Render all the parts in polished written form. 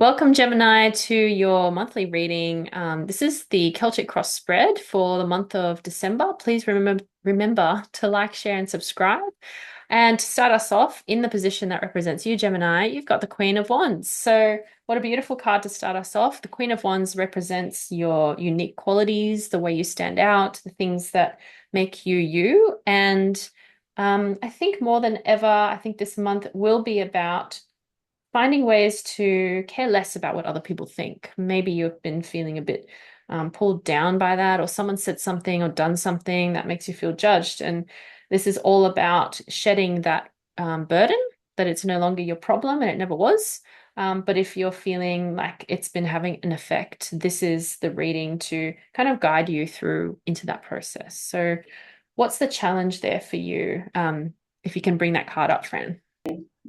Welcome, Gemini, to your monthly reading. This is the Celtic cross spread for the month of December. Please remember to like, share, and subscribe. And to start us off in the position that represents you, Gemini, you've got the Queen of Wands. So, what a beautiful card to start us off. The Queen of Wands represents your unique qualities, the way you stand out, the things that make you you. And I think more than ever, I think this month will be about finding ways to care less about what other people think. Maybe you've been feeling a bit pulled down by that, or someone said something or done something that makes you feel judged. And this is all about shedding that burden, that it's no longer your problem and it never was. But if you're feeling like it's been having an effect, this is the reading to kind of guide you through into that process. So, what's the challenge there for you? If you can bring that card up, Fran.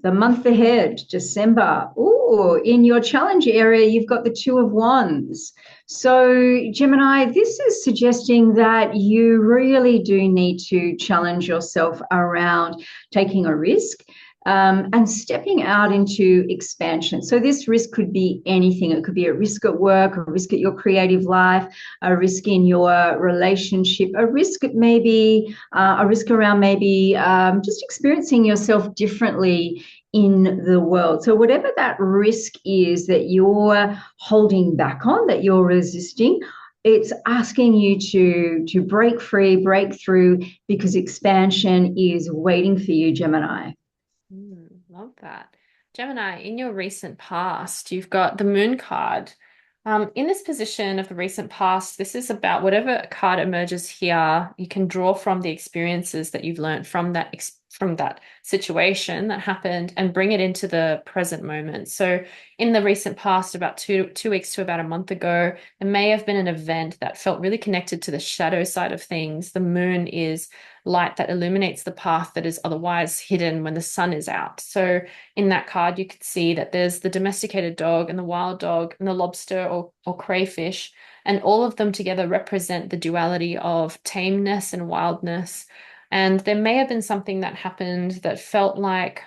The month ahead, December. Oh, in your challenge area, you've got the Two of Wands. So, Gemini, this is suggesting that you really do need to challenge yourself around taking a risk and stepping out into expansion. So, this risk could be anything. It could be a risk at work, a risk at your creative life, a risk in your relationship, a risk at maybe a risk around maybe just experiencing yourself differently in the world. So, whatever that risk is that you're holding back on, that you're resisting, it's asking you to break free, break through, because expansion is waiting for you, Gemini. Love that. Gemini, in your recent past, you've got the Moon card. In this position of the recent past, this is about whatever card emerges here, you can draw from the experiences that you've learned from that situation that happened and bring it into the present moment. So in the recent past, about two weeks to about a month ago, there may have been an event that felt really connected to the shadow side of things. The moon is light that illuminates the path that is otherwise hidden when the sun is out. So in that card, you could see that there's the domesticated dog and the wild dog and the lobster or crayfish, and all of them together represent the duality of tameness and wildness. And there may have been something that happened that felt like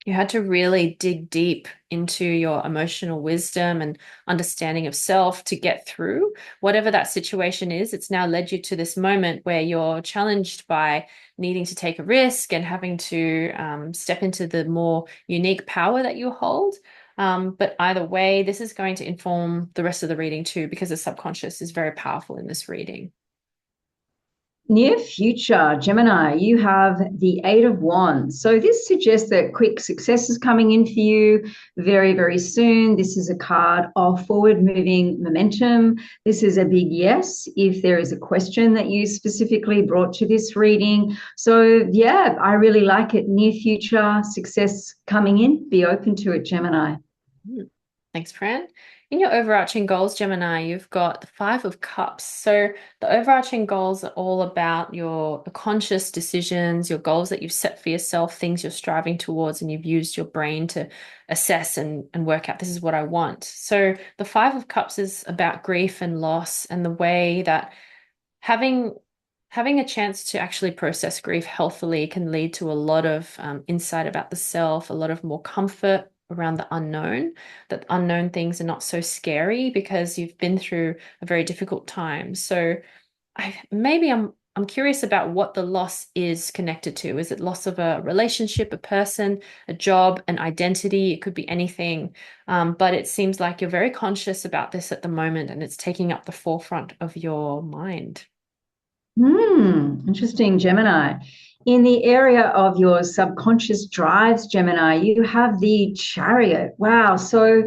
you had to really dig deep into your emotional wisdom and understanding of self to get through whatever that situation is. It's now led you to this moment where you're challenged by needing to take a risk and having to step into the more unique power that you hold. But either way, this is going to inform the rest of the reading too, because the subconscious is very powerful in this reading. Near future, Gemini, you have the Eight of Wands. So this suggests that quick success is coming in for you very, very soon. This is a card of forward moving momentum. This is a big yes if there is a question that you specifically brought to this reading. So yeah, I really like it. Near future, success coming in. Be open to it, Gemini. Mm. Thanks, Fran. In your overarching goals, Gemini, you've got the Five of Cups. So the overarching goals are all about the conscious decisions, your goals that you've set for yourself, things you're striving towards, and you've used your brain to assess and work out, this is what I want. So the Five of Cups is about grief and loss and the way that having having a chance to actually process grief healthily can lead to a lot of insight about the self, a lot of more comfort around the unknown, that unknown things are not so scary because you've been through a very difficult time. So I'm curious about what the loss is connected to. Is it loss of a relationship, a person, a job, an identity? It could be anything. But it seems like you're very conscious about this at the moment and it's taking up the forefront of your mind. Interesting, Gemini. In the area of your subconscious drives, Gemini, you have the Chariot. Wow. So,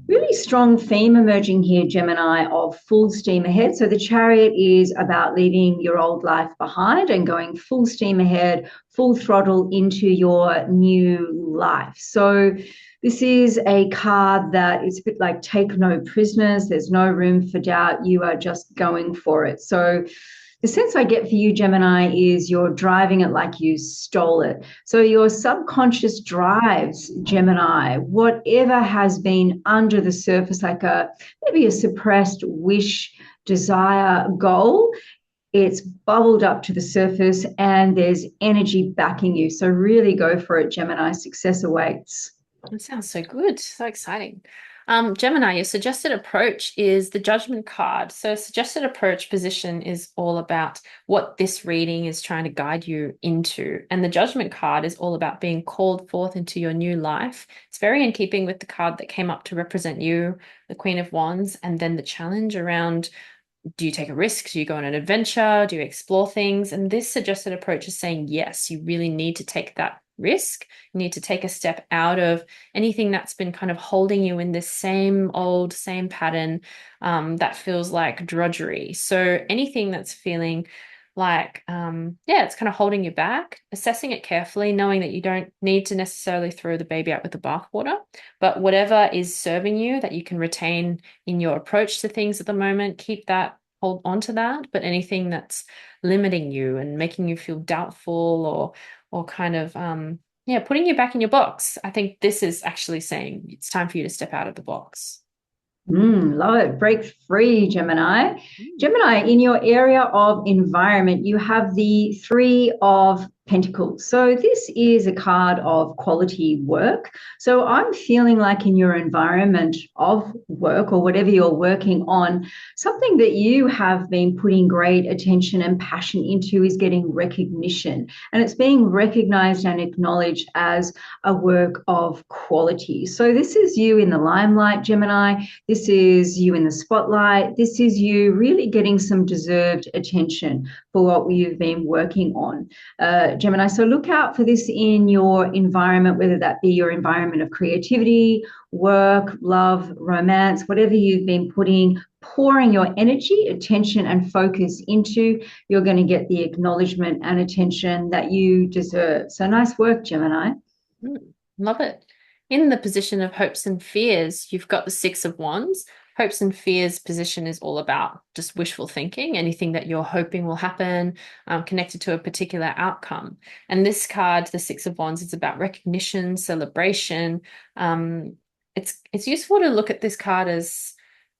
really strong theme emerging here, Gemini, of full steam ahead. So, the Chariot is about leaving your old life behind and going full steam ahead, full throttle into your new life. So, this is a card that is a bit like take no prisoners. There's no room for doubt. You are just going for it. So, the sense I get for you, Gemini, is you're driving it like you stole it. So your subconscious drives, Gemini, whatever has been under the surface, like maybe a suppressed wish, desire, goal, it's bubbled up to the surface and there's energy backing you. So really go for it, Gemini. Success awaits. It sounds so good. So exciting. Gemini, your suggested approach is the judgment card. So, suggested approach position is all about what this reading is trying to guide you into. And the judgment card is all about being called forth into your new life. It's very in keeping with the card that came up to represent you, the Queen of Wands, and then the challenge around, do you take a risk? Do you go on an adventure? Do you explore things? And this suggested approach is saying, yes, you really need to take that risk. You need to take a step out of anything that's been kind of holding you in this same old, same pattern that feels like drudgery. So anything that's feeling like, yeah, it's kind of holding you back, assessing it carefully, knowing that you don't need to necessarily throw the baby out with the bathwater, but whatever is serving you that you can retain in your approach to things at the moment, keep that, hold on to that. But anything that's limiting you and making you feel doubtful or kind of yeah, putting you back in your box. I think this is actually saying it's time for you to step out of the box. Love it. Break free, Gemini. Mm. Gemini, in your area of environment, you have the Three of Pentacles. So this is a card of quality work. So I'm feeling like in your environment of work or whatever you're working on, something that you have been putting great attention and passion into is getting recognition. And it's being recognized and acknowledged as a work of quality. So this is you in the limelight, Gemini. This is you in the spotlight. This is you really getting some deserved attention for what you've been working on, Gemini. So look out for this in your environment, whether that be your environment of creativity, work, love, romance, whatever you've been pouring your energy, attention, and focus into, you're going to get the acknowledgement and attention that you deserve. So nice work, Gemini. Love it. In the position of hopes and fears, you've got the Six of Wands. Hopes and fears position is all about just wishful thinking, anything that you're hoping will happen, connected to a particular outcome. And this card, the Six of Wands, is about recognition, celebration. It's useful to look at this card as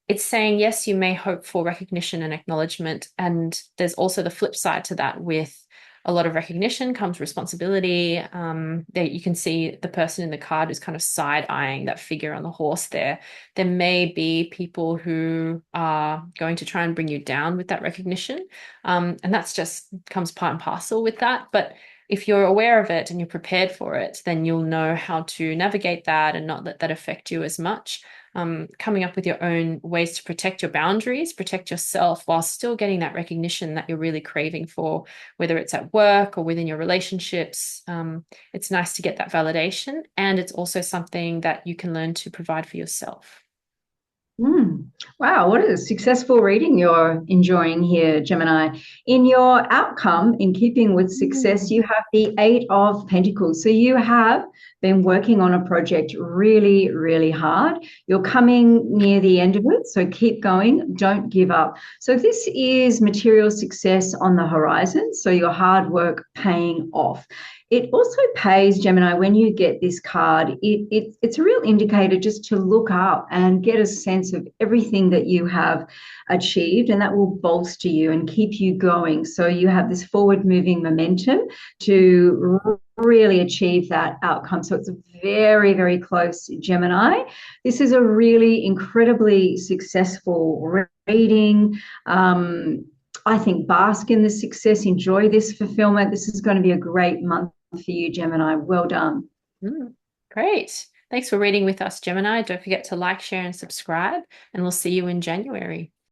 it's saying, yes, you may hope for recognition and acknowledgement. And there's also the flip side to that with a lot of recognition comes responsibility. There you can see the person in the card who's kind of side eyeing that figure on the horse there. There may be people who are going to try and bring you down with that recognition. And that's just comes part and parcel with that. But if you're aware of it and you're prepared for it, then you'll know how to navigate that and not let that affect you as much. Coming up with your own ways to protect your boundaries, protect yourself while still getting that recognition that you're really craving for, whether it's at work or within your relationships. It's nice to get that validation. And it's also something that you can learn to provide for yourself. Mm. Wow, what a successful reading you're enjoying here, Gemini. In your outcome, in keeping with success, Mm. you have the Eight of Pentacles. So you have been working on a project really, really hard. You're coming near the end of it, so keep going. Don't give up. So this is material success on the horizon. So your hard work paying off. It also pays, Gemini, when you get this card, it's a real indicator just to look up and get a sense of everything that you have achieved, and that will bolster you and keep you going. So you have this forward moving momentum to really achieve that outcome. So it's very, very close, Gemini. This is a really incredibly successful reading. I think bask in the success, enjoy this fulfillment. This is going to be a great month for you, Gemini. Well done. Great. Thanks for reading with us, Gemini. Don't forget to like, share, and subscribe, and we'll see you in January.